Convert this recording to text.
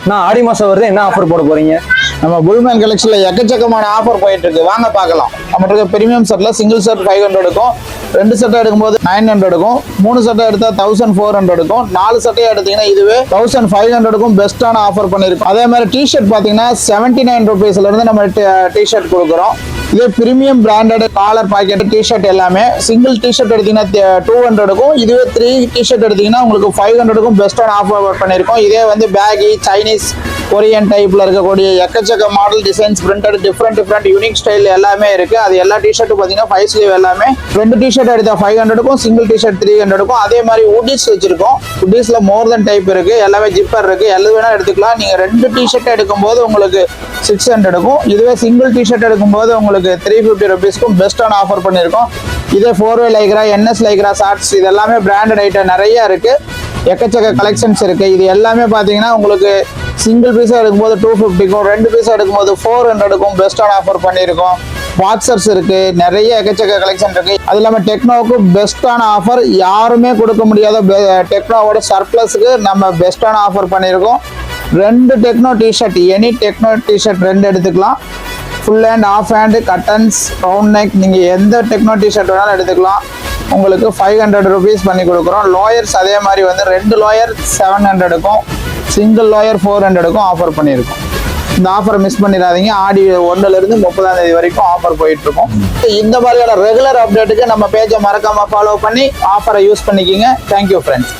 நான் ஆடி மாசம் வருது, என்ன ஆஃபர் போட போறீங்க? நம்ம புல்மேன் கலெக்ஷன்ல எக்கச்சக்கமான ஆஃபர் போயிட்டு இருக்கு, வாங்க பார்க்கலாம். நம்மகிட்ட இருக்க பிரீமியம் செட்ல சிங்கிள் செட் 500 இருக்கும், 2 செட்டை எடுக்கும்போது 900 இருக்கும், 3 செட்டை எடுத்தா 1400 இருக்கும், 4 செட்டை எடுத்தீங்கன்னா இதுவே 1500க்கும் பெஸ்டான ஆஃபர் பண்ணிருக்கோம். அதே மாதிரி டிஷர்ட் பாத்தீங்கன்னா 79 ருபீஸ்ல இருந்து நம்ம டிஷர்ட் கொடுக்குறோம். இதே premium branded collar pocket T shirt எல்லாமே சிங்கிள் டிஷர்ட் எடுத்தீங்கன்னா 200க்கும், இதுவே 3 டிஷர்ட் எடுத்தீங்கன்னா உங்களுக்கு 500க்கும் பெஸ்டான ஆஃபர் பண்ணிருக்கோம். இதே வந்து பேகி, சைனீஸ், கொரியன் டைப்ல இருக்கக்கூடிய எக்கச்சக்க model designs printed different unique style எல்லாமே இருக்கு. அது எல்லா டிஷர்ட்டும் பாத்தீங்கன்னா 5 ஸ்லீவ் எல்லாமே 2 டிஷர்ட் எடுத்தா 500க்கும், சிங்கிள் டிஷர்ட் 300க்கும். அதே மாதிரி உடிஸ் வச்சிருக்கோம். உடிஸ்ல மோர் தென் டைப் இருக்கு, எல்லாமே ஜிப்பர் இருக்கு, எது வேணா எடுத்துக்கலாம். நீங்க 2 டிஷர்ட் எடுக்கும்போது உங்களுக்கு 600க்கும், இதுவே சிங்கிள் டிஷர்ட் எடுக்கும்போது உங்களுக்கு 350 ருபீஸ்க்கும் பெஸ்டான ஆஃபர் பண்ணிருக்கோம். இதே 4-வே லைக்ரா, என்எஸ் லைக்ரா ஷார்ட்ஸ் இது எல்லாமே பிராண்டட் ஐட்டம் நிறைய இருக்கு, எக்கச்சக்க கலெக்ஷன்ஸ் இருக்கு. இது எல்லாமே பாத்தீங்கன்னா உங்களுக்கு சிங்கிள் பீஸா எடுக்கும்போது 250க்கும், 2 பீஸா எடுக்கும்போது 400க்கும் பெஸ்டான ஆஃபர் பண்ணியிருக்கோம். பாக்ஸர்ஸ் இருக்கு, நிறைய எக்கச்சக்க கலெக்ஷன் இருக்கு. அது இல்லாமல் டெக்னோவுக்கு பெஸ்டான ஆஃபர், யாருமே கொடுக்க முடியாத டெக்னோவோட சர்ப்ளஸுக்கு நம்ம பெஸ்டான ஆஃபர் பண்ணியிருக்கோம். 2 techno T-shirt, any techno T-shirt 2 எடுத்துக்கலாம். Full hand, half hand, cottons, round neck, நீங்கள் எந்த டெக்னோ டிஷர்ட் வேணாலும் எடுத்துக்கலாம். உங்களுக்கு 500 ருபீஸ் பண்ணி கொடுக்குறோம். லோயர்ஸ் அதே மாதிரி வந்து 2 லோயர் 700க்கும், சிங்கிள் லோயர் 400க்கும் ஆஃபர் பண்ணியிருக்கோம். இந்த ஆஃபரை மிஸ் பண்ணிடாதீங்க. ஆடி 1ல இருந்து 30ஆம் தேதி வரைக்கும் ஆஃபர் போயிட்டு இருக்கும். இந்த மாதிரியான ரெகுலர் அப்டேட்டுக்கு நம்ம பேஜை மறக்காம ஃபாலோ பண்ணி ஆஃபரை யூஸ் பண்ணிக்கிங்க. Thank you friends.